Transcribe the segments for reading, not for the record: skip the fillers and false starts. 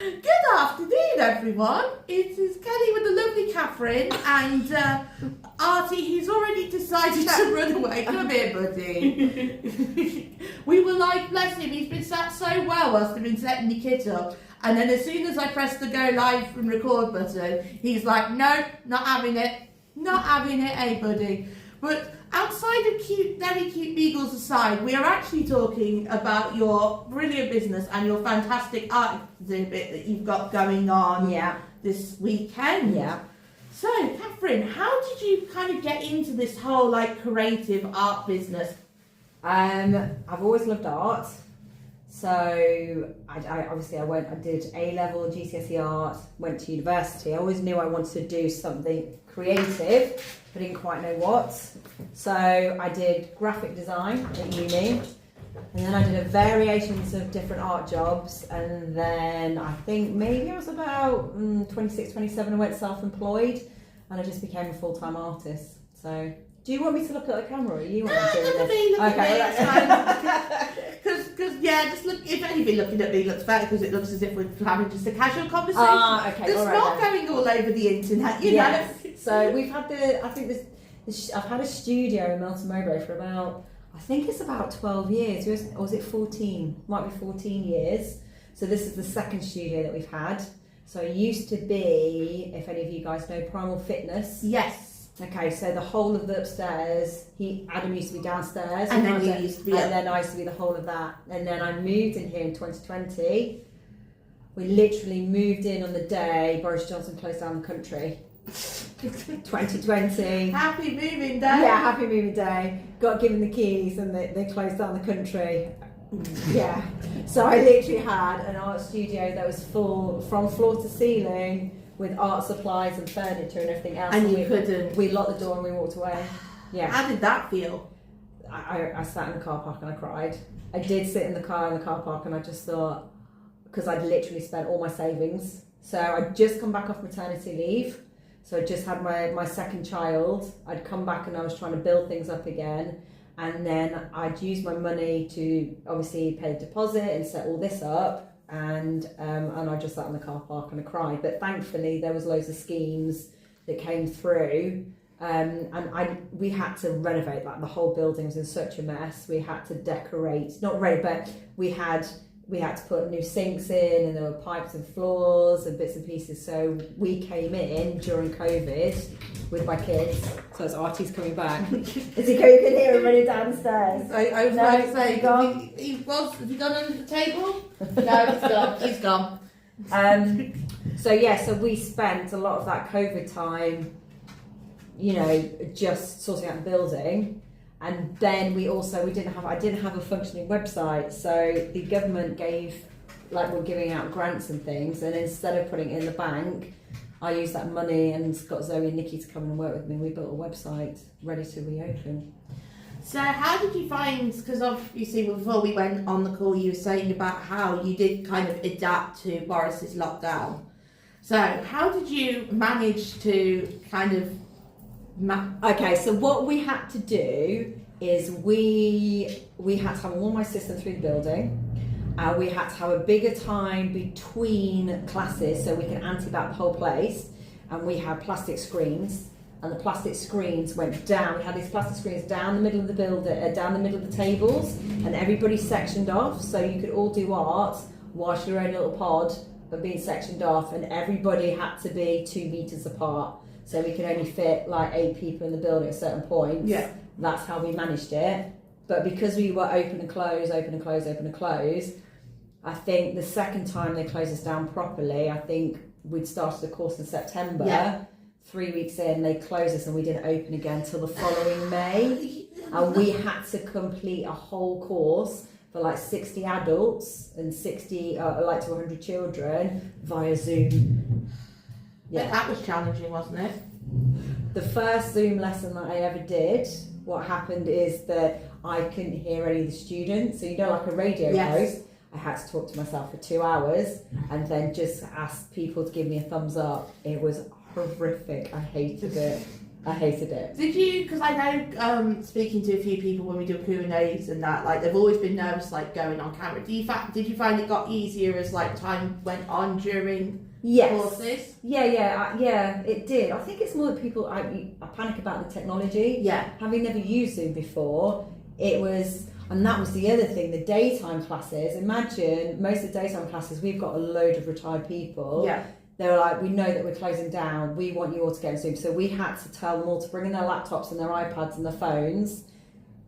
Good afternoon, everyone. It is Kelly with the lovely Kathryn and Artie. He's already decided to run away. Come here, buddy. We were like, bless him. He's been sat so well whilst I've been setting the kit up, and then as soon as I press the go live and record button, he's like, no, not having it, not having it, eh, buddy. But outside of cute, very cute beagles aside, we are actually talking about your brilliant business and your fantastic art exhibit that you've got going on this weekend. Yeah. So, Kathryn, how did you kind of get into this whole like creative art business? I've always loved art. So I did A-level GCSE art, went to university. I always knew I wanted to do something creative, but didn't quite know what. So I did graphic design at uni, and then I did a variations of different art jobs, and then I think maybe I was about 26, 27, I went self-employed, and I just became a full-time artist. So do you want me to look at the camera, or you want No, to do look at this? me, look Okay, at me, that's fine. Because just look, if anything, looking at me looks better because it looks as if we're having just a casual conversation. Okay, That's all right, not then. going all over the internet, you know. So we've had I've had a studio in Melton Mowbray for I think it's about 12 years, or was it 14? Might be 14 years. So this is the second studio that we've had. So it used to be, if any of you guys know, Primal Fitness. Yes. Okay, so the whole of the upstairs, Adam used to be downstairs, And then you used to be up. and then I used to be the whole of that. And then I moved in here in 2020. We literally moved in on the day Boris Johnson closed down the country. 2020. Happy moving day. Yeah, happy moving day. Got given the keys and they closed down the country. Yeah. So I literally had an art studio that was full from floor to ceiling with art supplies and furniture and everything else. And you couldn't. We locked the door and we walked away. Yeah. How did that feel? I sat in the car park and I cried. I did sit in the car park and I just thought, because I'd literally spent all my savings. So I'd just come back off maternity leave. So I just had my second child. I'd come back and I was trying to build things up again. And then I'd use my money to obviously pay the deposit and set all this up. And I just sat in the car park and I cried. But thankfully there was loads of schemes that came through. We had to renovate, like the whole building was in such a mess. We had to decorate, not ready, but we had to put new sinks in, and there were pipes and floors and bits and pieces. So we came in during COVID with my kids. So as Artie's coming back, is he going? You can hear him running downstairs. I was about to say, gone. Has he gone under the table? No, he's gone. He's gone. So we spent a lot of that COVID time, just sorting out the building. And then I didn't have a functioning website, so the government were giving out grants and things, and instead of putting it in the bank, I used that money and got Zoe and Nikki to come and work with me. We built a website ready to reopen. So how did you find, because obviously before we went on the call you were saying about how you did kind of adapt to Boris's lockdown. So how did you manage to kind of Okay, so what we had to do is we had to have an all-my system through the building. We had to have a bigger time between classes so we can anti-bac the whole place. And we had plastic screens, and the plastic screens went down. We had these plastic screens down the middle of the building, down the middle of the tables, and everybody sectioned off, so you could all do art whilst you're in a little pod, but being sectioned off, and everybody had to be 2 meters apart. So we could only fit like 8 people in the building at certain points. Yeah. That's how we managed it. But because we were open and close, I think the second time they closed us down properly, I think we'd started a course in September. Yeah. 3 weeks in, they closed us and we didn't open again till the following May. And we had to complete a whole course for like 60 adults and 60, to 100 children via Zoom. Yeah, that was challenging, wasn't it? The first Zoom lesson that I ever did, what happened is that I couldn't hear any of the students. So like a radio host, I had to talk to myself for 2 hours and then just ask people to give me a thumbs up. It was horrific. I hated it. I hated it. Did you, because I know, speaking to a few people when we do Q&As and that, like, they've always been nervous, like, going on camera. Did you find it got easier as, like, time went on during courses? Yeah, it did. I think it's more that people, I panic about the technology. Yeah. Having never used Zoom before, it was, and that was the other thing, the daytime classes. Imagine, most of the daytime classes, we've got a load of retired people. Yeah. They were like, we know that we're closing down, we want you all to get on Zoom. So we had to tell them all to bring in their laptops and their iPads and their phones,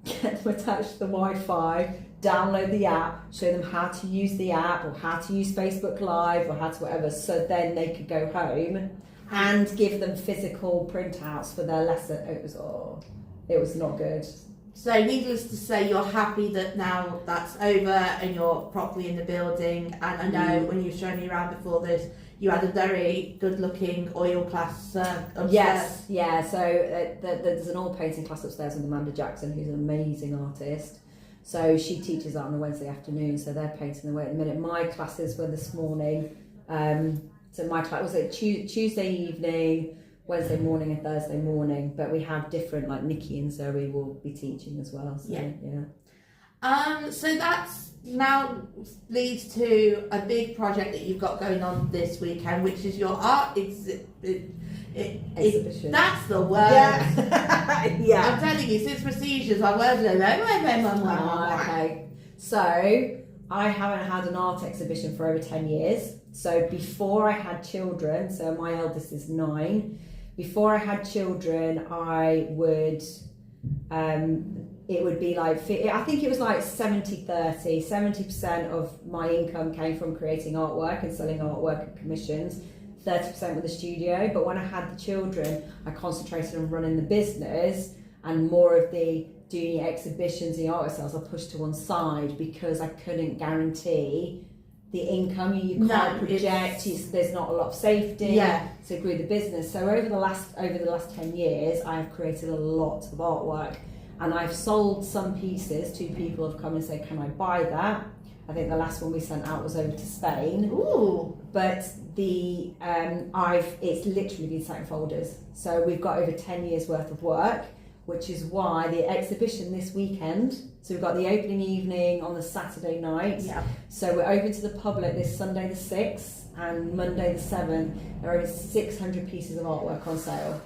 get them attached to the Wi-Fi, download the app, show them how to use the app or how to use Facebook Live or how to whatever, so then they could go home and give them physical printouts for their lesson. It was not good. So needless to say, you're happy that now that's over and you're properly in the building. And I know when you showed me around before this, you had a very good-looking oil class upstairs. Yes, yeah. So there's an oil painting class upstairs with Amanda Jackson, who's an amazing artist. So she teaches that on a Wednesday afternoon. So they're painting away at the minute. My classes were this morning. So my class was at Tuesday evening, Wednesday morning, and Thursday morning. But we have different, like Nikki and Zoe will be teaching as well. So, yeah. So that's now leads to a big project that you've got going on this weekend, which is your art exhibition. That's the word. Yeah. Yeah. I'm telling you, since procedures, my words are okay. So I haven't had an art exhibition for over 10 years. So before I had children, so my eldest is 9. Before I had children, I would. It would be like, I think it was like 70-30. 70% of my income came from creating artwork and selling artwork and commissions. 30% with the studio. But when I had the children, I concentrated on running the business, and more of the doing exhibitions, the art sales, I pushed to one side because I couldn't guarantee the income. You can't project. There's not a lot of safety to grow the business. So over the last 10 years, I have created a lot of artwork. And I've sold some pieces. 2 people have come and said, can I buy that? I think the last one we sent out was over to Spain. Ooh. But it's literally been sat in folders. So we've got over 10 years worth of work, which is why the exhibition this weekend, so we've got the opening evening on the Saturday night. Yeah. So we're open to the public this Sunday the 6th and Monday the 7th. There are over 600 pieces of artwork on sale,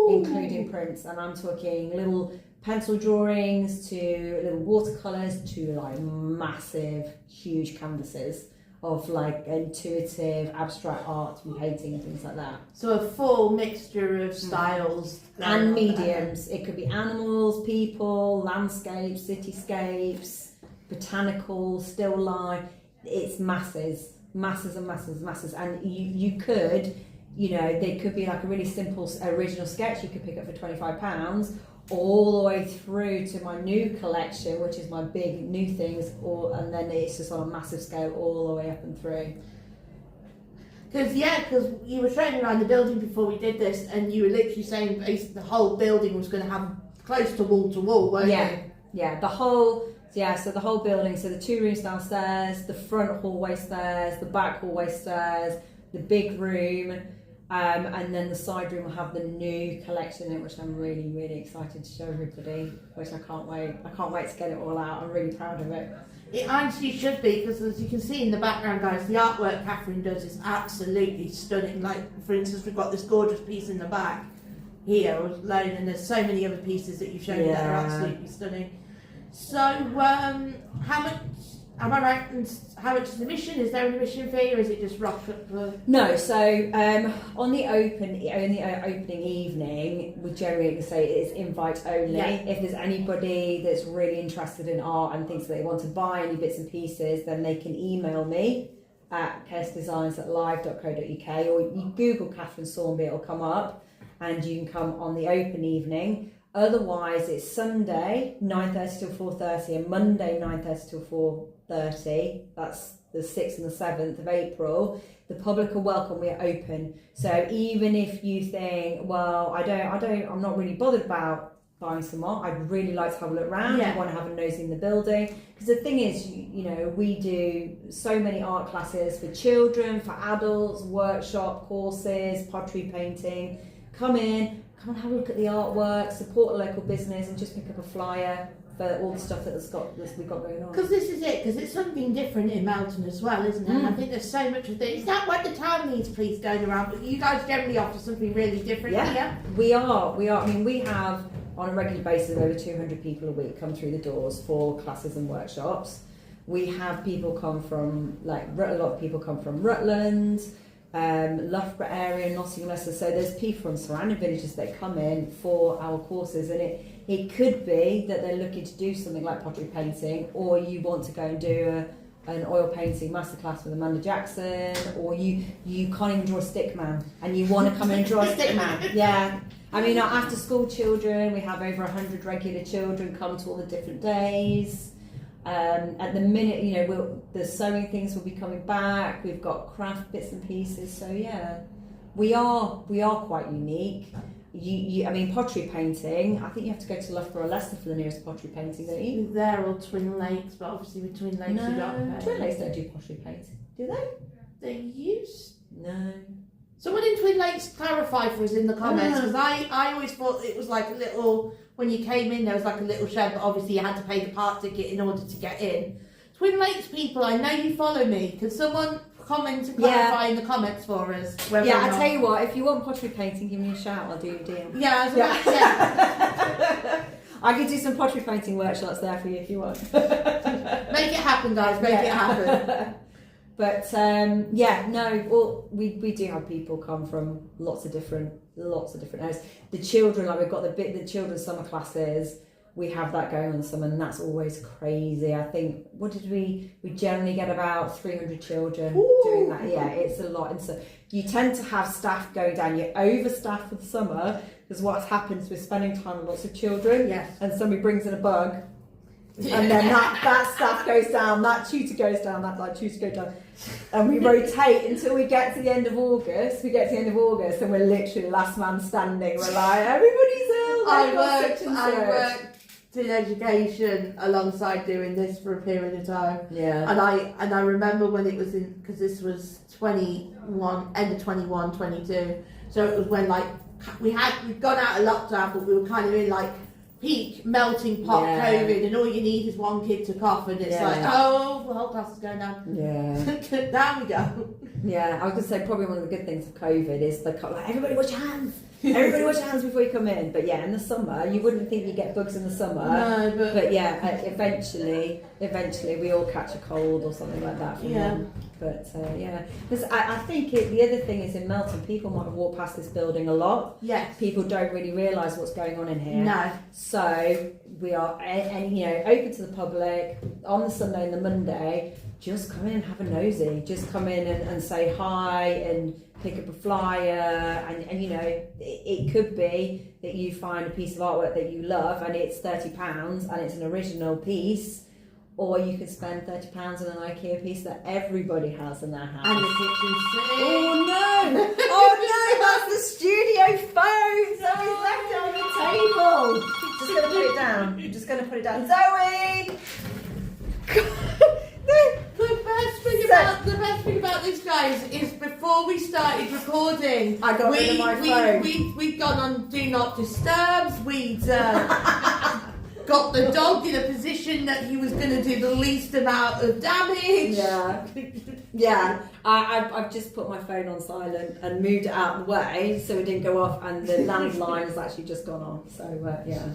including prints. And I'm talking little pencil drawings to little watercolours to like massive, huge canvases of like intuitive, abstract art and painting and things like that. So a full mixture of styles. And mediums. It could be animals, people, landscapes, cityscapes, botanical, still life. It's masses. And you could, they could be like a really simple original sketch you could pick up for £25, all the way through to my new collection, which is my big new things, and then it's just on a massive scale all the way up and through. Because you were showing me around the building before we did this, and you were literally saying the whole building was going to have close to wall, weren't you? Yeah, the whole building, so the 2 rooms downstairs, the front hallway stairs, the back hallway stairs, the big room, and then the side room will have the new collection in it, which I'm really, really excited to show everybody, which I can't wait to get it all out. I'm really proud of it. It actually should be, because as you can see in the background, guys, the artwork Kathryn does is absolutely stunning. Like, for instance, we've got this gorgeous piece in the back here alone, and there's so many other pieces that you've shown me that are absolutely stunning. So, how much? Am I right? How much is the admission? Is there an admission fee, or is it just rock up? No. So on the opening evening, we generally say it's invite only. Yeah. If there's anybody that's really interested in art and thinks that they want to buy any bits and pieces, then they can email me at chaosdesigns@live.co.uk, or you Google Kathryn Saunby, it'll come up, and you can come on the open evening. Otherwise, it's Sunday 9:30 till 4:30 and Monday 9:30 till 4:30. That's the 6th and the 7th of April. The public are welcome. We're open. So even if you think, well, I'm not really bothered about buying some art. I'd really like to have a look around. I want to have a nose in the building. Because the thing is, we do so many art classes for children, for adults, workshop courses, pottery painting. Come in. come and have a look at the artwork, support a local business, and just pick up a flyer for all the stuff that we've got going on. Because this is it, because it's something different in Melton as well, isn't it? And I think there's so much of this. Is that what the town needs, please, going around? But you guys generally offer something really different here. We are. I mean, we have on a regular basis over 200 people a week come through the doors for classes and workshops. We have people come from, a lot of people come from Rutland, Loughborough area, Nottingham, Leicester. So there's people from surrounding villages that come in for our courses, and it could be that they're looking to do something like pottery painting, or you want to go and do an oil painting masterclass with Amanda Jackson, or you can't even draw a stick man and you want to come in and draw a stick man. Yeah. I mean, our after school children, we have over 100 regular children come to all the different days. At the minute, the sewing things will be coming back. We've got craft bits and pieces. So yeah, we are quite unique. I mean, pottery painting, I think you have to go to Loughborough or Leicester for the nearest pottery painting, don't you? There or Twin Lakes, but obviously with Twin Lakes you don't pay. Twin Lakes don't do pottery painting, do they? They used. No. Someone in Twin Lakes clarify for us in the comments, because I always thought it was like a little, when you came in there was like a little shed, but obviously you had to pay the park ticket in order to get in. Twin Lakes people, I know you follow me. Can someone comment and clarify in the comments for us? Yeah, I tell you what, if you want pottery painting, give me a shout, I'll do your deal. Yeah, I was about to say. I could do some pottery painting workshops there for you if you want. Make it happen, guys, make it happen. But we do have people come from lots of different areas. The children, we've got the children's summer classes. We have that going on in the summer, and that's always crazy. I think we generally get about 300 children doing that. Yeah, it's a lot. And so you tend to have staff going down. You're overstaffed for the summer because what's happened is we're spending time with lots of children. Yes. And somebody brings in a bug. And then that staff goes down, that tutor goes down, that tutor goes down. And we rotate until we get to the end of August. And we're literally last man standing. We're like, everybody's ill. I worked in education alongside doing this for a period of time. Yeah. And I remember when it was because this was 21, end of 21, 22. So it was when we'd gone out of lockdown, but we were kind of in peak melting pot COVID, and all you need is one kid to cough, and it's the whole class is going down. Yeah. Down we go. Yeah, I was going to say probably one of the good things of COVID is everybody wash your hands. Everybody wash your hands before you come in. But yeah, in the summer, you wouldn't think you get bugs in the summer. No, but yeah, eventually we all catch a cold or something like that from them. But because I think the other thing is in Melton, people might have walked past this building a lot. Yes. People don't really realise what's going on in here. No. So we are, open to the public on the Sunday and the Monday. Just come in and have a nosy. Just come in and say hi and pick up a flyer. And it could be that you find a piece of artwork that you love and it's £30 and it's an original piece. Or you could spend £30 on an IKEA piece that everybody has in their house. And the kitchen sink. Oh no, that's the studio phone. Zoe's left it on the table. Just going to put it down. I'm just going to put it down. Zoe! The best thing about this, guys, is before we started recording, I got rid of my phone. We'd gone on Do Not Disturb. We'd got the dog in a position that he was going to do the least amount of damage. Yeah. I've just put my phone on silent and moved it out of the way so it didn't go off, and the landline has actually just gone off. So yeah.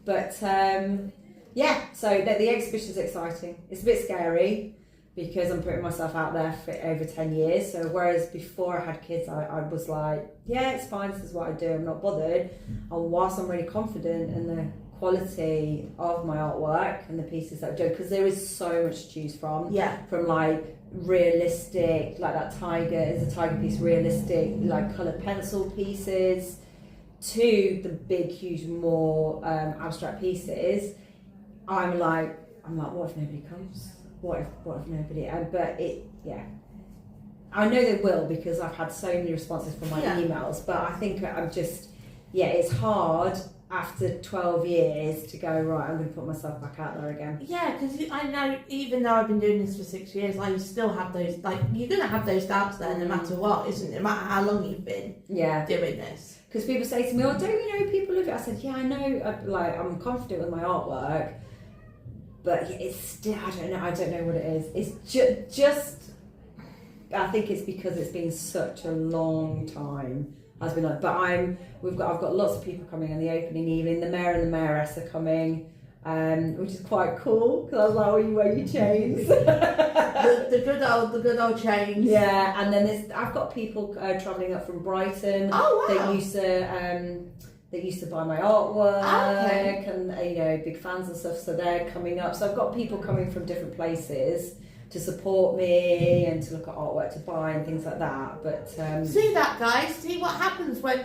But so the exhibition is exciting. It's a bit scary because I'm putting myself out there for over 10 years. So whereas before I had kids, I was like, yeah, it's fine, this is what I do, I'm not bothered. And whilst I'm really confident in the quality of my artwork and the pieces that I do, because there is so much to choose from. Yeah. From realistic, like that tiger is a tiger piece, realistic, coloured pencil pieces, to the big, huge, more abstract pieces. I'm like, what if nobody comes? What if nobody? I know they will, because I've had so many responses from my emails. But I think I'm just, it's hard after 12 years to go, right, I'm going to put myself back out there again. Yeah, because I know, even though I've been doing this for 6 years, I still have those, you're going to have those doubts there no matter what, isn't it? No matter how long you've been doing this. because people say to me, "Oh, don't you know people love it?" I said, "Yeah, I know. I'm confident with my artwork, but it's still, I don't know what it is. It's just I think it's because it's been such a long time. I've got lots of people coming on the opening evening. The mayor and the mayoress are coming, which is quite cool because I was like, "Oh, you wear your chains." the good old chains. Yeah, and then I've got people travelling up from Brighton. Oh wow! That used to buy my artwork, okay. And big fans and stuff. So they're coming up. So I've got people coming from different places to support me and to look at artwork to buy and things like that. But see that, guys. See what happens when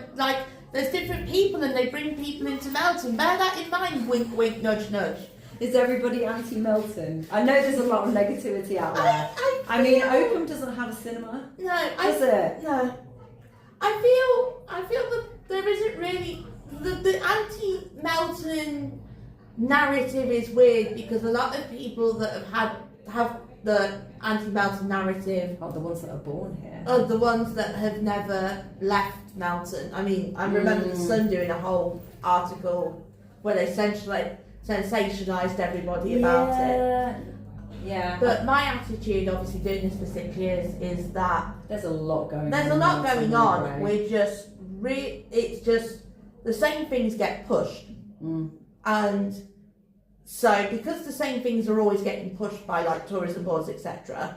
there's different people and they bring people into Melton. Bear that in mind. Wink, wink, nudge, nudge. Is everybody anti-Melton? I know there's a lot of negativity out there. I mean, Oakham doesn't have a cinema. No, does it? No. I feel that there isn't really the anti-Melton narrative is weird because a lot of people that have the anti-Melton narrative are the ones that are born here. Are the ones that have never left Melton. I mean, I remember the Sun doing a whole article where they sensationalised everybody about it. Yeah. But my attitude, obviously doing this for 6 years, is that there's a lot going on. There's a lot going on. We're just it's just the same things get pushed, and so because the same things are always getting pushed by tourism boards, etc.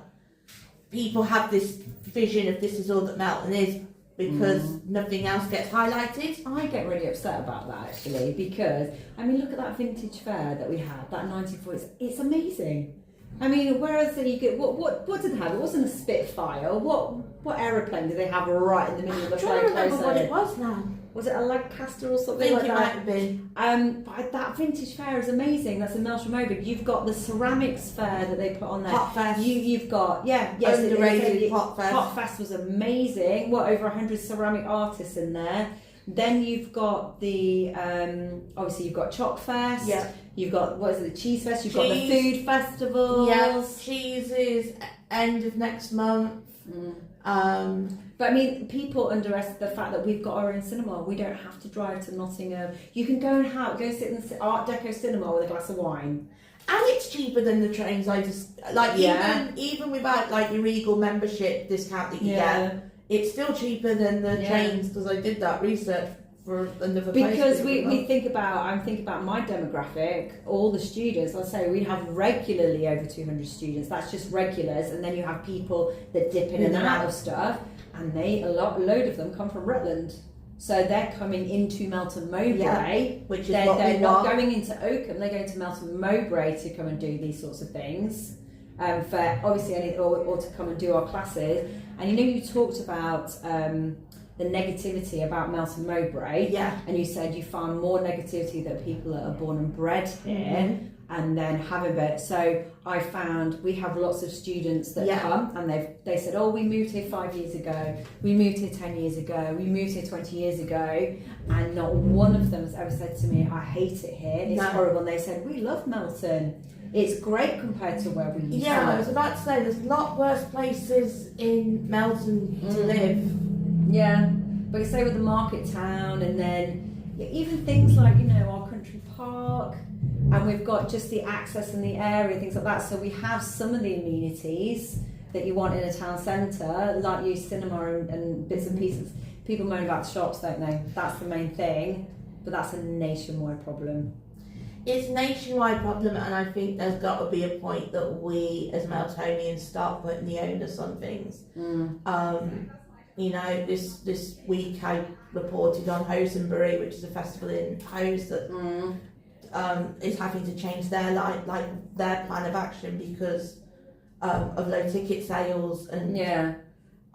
People have this vision of this is all that Melton is because nothing else gets highlighted. I get really upset about that actually because I mean look at that vintage fair that we had, that 1940s. It's amazing. I mean, whereas you get what did they have? It wasn't a Spitfire. What aeroplane did they have right in the middle of the fair? I don't remember what it was now. Was it a Lancaster or something like that? I think it might have been. But that vintage fair is amazing. That's in Melton Mowbray. You've got the ceramics fair that they put on there. Pot Fest. You've got underrated Pot Fest. Pot Fest was amazing. Over 100 ceramic artists in there. Then you've got the obviously you've got Chalk Fest. Yeah. You've got the Cheese Fest. You've got the food festivals. Yes, cheese is end of next month. But I mean, people underestimate the fact that we've got our own cinema. We don't have to drive to Nottingham. You can go sit in the Art Deco cinema with a glass of wine. And it's cheaper than the trains. Even without your Regal membership discount that you get, it's still cheaper than the trains because I did that research for another place. Because I'm thinking about my demographic, all the students. I'll say we have regularly over 200 students. That's just regulars, and then you have people that dip in and out of stuff, and a load of them come from Rutland. So they're coming into Melton Mowbray, which is they're not going into Oakham. They're going to Melton Mowbray to come and do these sorts of things. For obviously or to come and do our classes. And you talked about the negativity about Melton Mowbray, and you said you found more negativity that people that are born and bred here and then have a bit. So I found we have lots of students that come and they said, "Oh, we moved here 5 years ago, we moved here 10 years ago, we moved here 20 years ago," and not one of them has ever said to me, "I hate it here, it's horrible." And they said, "We love Melton. It's great compared to where we used to live." I was about to say there's a lot worse places in Melton to live. Yeah, but say with the market town, and then even things like our country park, and we've got just the access in the area, things like that. So we have some of the amenities that you want in a town centre, like your cinema and bits and pieces. People moan about the shops, don't they? That's the main thing, but that's a nationwide problem. It's a nationwide problem, and I think there's got to be a point that we as Meltonians start putting the onus on things. This week I reported on Hosenbury, which is a festival in Hose that is having to change their their plan of action because of low ticket sales, and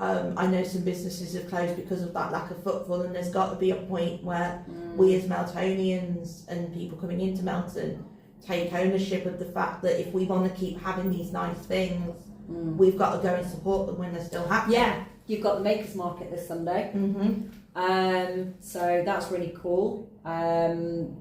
I know some businesses have closed because of that lack of footfall, and there's got to be a point where we as Meltonians and people coming into Melton take ownership of the fact that if we want to keep having these nice things, we've got to go and support them when they're still happening. Yeah, you've got the Makers Market this Sunday. So that's really cool.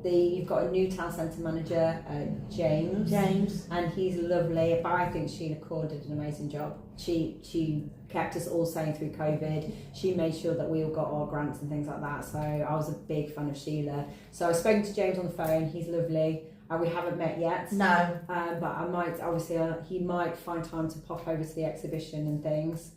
You've got a new town centre manager, James, and he's lovely. But I think Sheila Core did an amazing job. She kept us all sane through COVID. She made sure that we all got our grants and things like that. So I was a big fan of Sheila. So I've spoken to James on the phone. He's lovely. We haven't met yet. No. But I might, obviously, he might find time to pop over to the exhibition and things.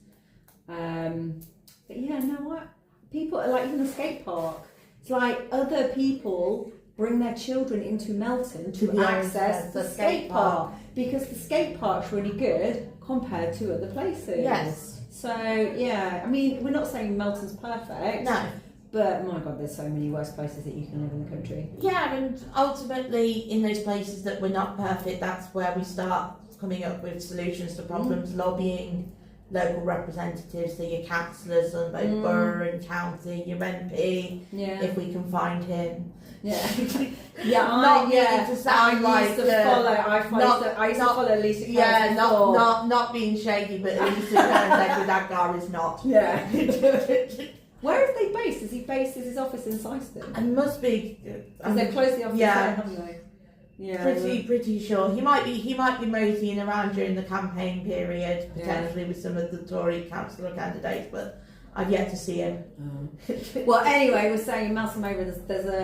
But yeah, no, what? People are like, even the skate park. It's like other people bring their children into Melton to access the skate park. Because the skate park's really good compared to other places. Yes. So, yeah, I mean, we're not saying Melton's perfect. No. But, my God, there's so many worse places that you can live in the country. Yeah, and ultimately, in those places that we're not perfect, that's where we start coming up with solutions to problems, lobbying local representatives, so your councillors on both borough and county, your MP, if we can find him. Yeah, Not needing to sound I used to follow Lisa. Yeah, not being shady, but Lisa that guy is not. Yeah. Where is they based? Is he based? Is his office in Syston? It must be. Because they've closed the office down, haven't they? Yeah. Pretty sure. He might be moseying around during the campaign period, potentially with some of the Tory councillor candidates, but I've yet to see him. Well, anyway, we're saying in Melton Mowbray,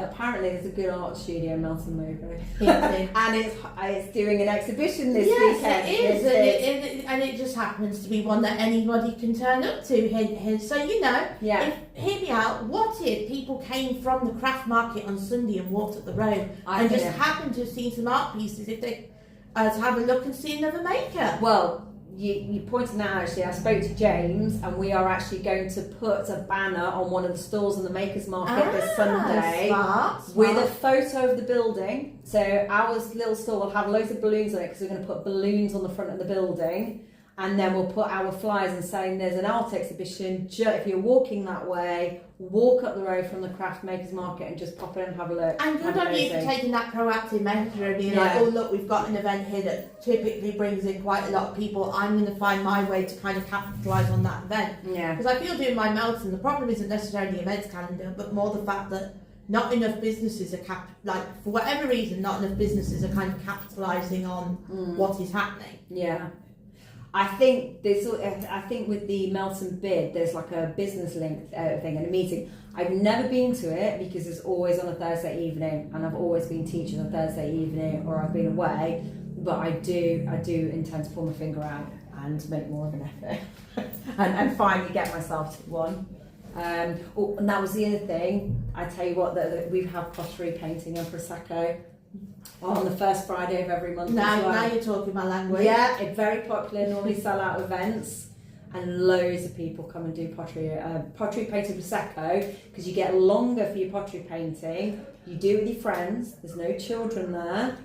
apparently there's a good art studio in Melton Mowbray, and it's doing an exhibition this weekend. Yes, it is, and it just happens to be one that anybody can turn up to. So hear me out. What if people came from the craft market on Sunday and walked up the road and just happened to have seen some art pieces? If they to have a look and see another maker. Well. You pointed out, actually, I spoke to James, and we are actually going to put a banner on one of the stalls in the Makers Market this Sunday smart. With a photo of the building. So our little stall will have loads of balloons on it because we're going to put balloons on the front of the building, and then we'll put our flyers and saying there's an art exhibition. If you're walking that way, walk up the road from the Craft Makers Market and just pop in and have a look. And good on you for taking that proactive measure and being like, oh look, we've got an event here that typically brings in quite a lot of people. I'm going to find my way to kind of capitalise on that event. Yeah. Because I feel doing my Melton, the problem isn't necessarily the events calendar, but more the fact that not enough businesses are for whatever reason, not enough businesses are kind of capitalising on what is happening. Yeah. I think with the Melton bid, there's like a business link thing and a meeting. I've never been to it because it's always on a Thursday evening, and I've always been teaching on Thursday evening, or I've been away. But I do intend to pull my finger out and make more of an effort and finally get myself to one. And that was the other thing. I tell you what, that we have pottery, painting, and prosecco on the first Friday of every month. Now you're talking my language. Yeah, it's very popular. Normally sell out events, and loads of people come and do pottery painting prosecco because you get longer for your pottery painting. You do it with your friends. There's no children there.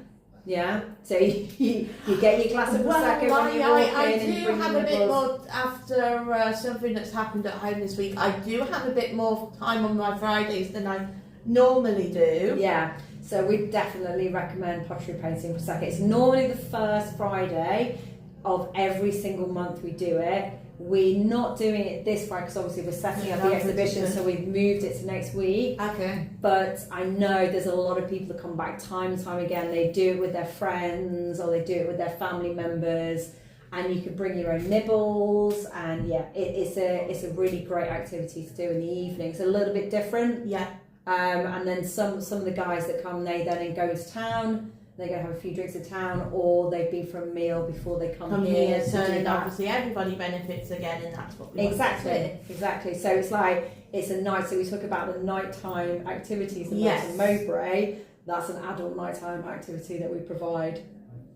Yeah, so you get your glass of prosecco when you walk in. I do have a bit more after something that's happened at home this week. I do have a bit more time on my Fridays than I normally do. Yeah. So we definitely recommend pottery painting prosecco. It's normally the first Friday of every single month we do it. We're not doing it this Friday because obviously we're setting up the exhibition, so we've moved it to next week. Okay. But I know there's a lot of people that come back time and time again. They do it with their friends or they do it with their family members, and you can bring your own nibbles. And yeah, it's a really great activity to do in the evening. It's a little bit different. Yeah. And then some of the guys that come, they then go into town, they go have a few drinks in town, or they've been for a meal before they come here. So obviously everybody benefits again, and that's what we want to do. Exactly. So it's like, it's a night, so we talk about the nighttime activities in Melton Mowbray. That's an adult nighttime activity that we provide.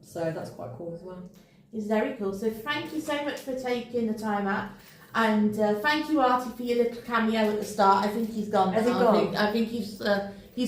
So that's quite cool as well. It's very cool. So thank you so much for taking the time out. And thank you, Artie, for your little cameo at the start. I think he's gone. Has he gone? I think he's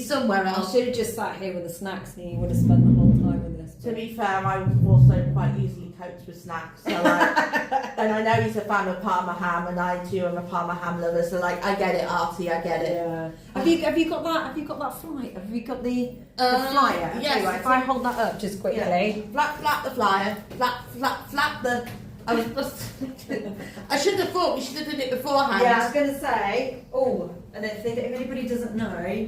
somewhere else. I should have just sat here with the snacks and he would have spent the whole time with us. To be fair, I'm also quite easily coped with snacks. So and I know he's a fan of Parma ham, and I too am a Parma ham lover. So I get it, Artie. I get it. Yeah. Have you got that? Have you got that flyer? Have you got the flyer? Yes. Right, if I hold that up just quickly. Yeah. Flap the flyer. Flap the. I should have thought we should have done it beforehand. Yeah, I was going to say. Oh, and if anybody doesn't know,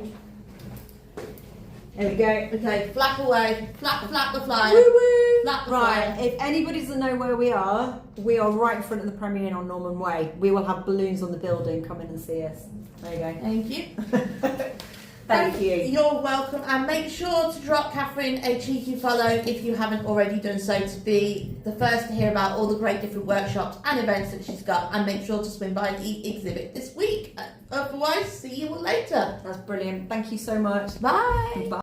There we go. Okay, flap away. Flap the flag. Woo woo! Flap the Right, flag. if anybody doesn't know where we are right in front of the Premier Inn on Norman Way. We will have balloons on the building. Come in and see us. There you go. Thank you. Thank you. You're welcome, and make sure to drop Kathryn a cheeky follow if you haven't already done so, to be the first to hear about all the great different workshops and events that she's got, and make sure to swing by the exhibit this week. Otherwise, see you all later. That's brilliant. Thank you so much. Bye. Bye.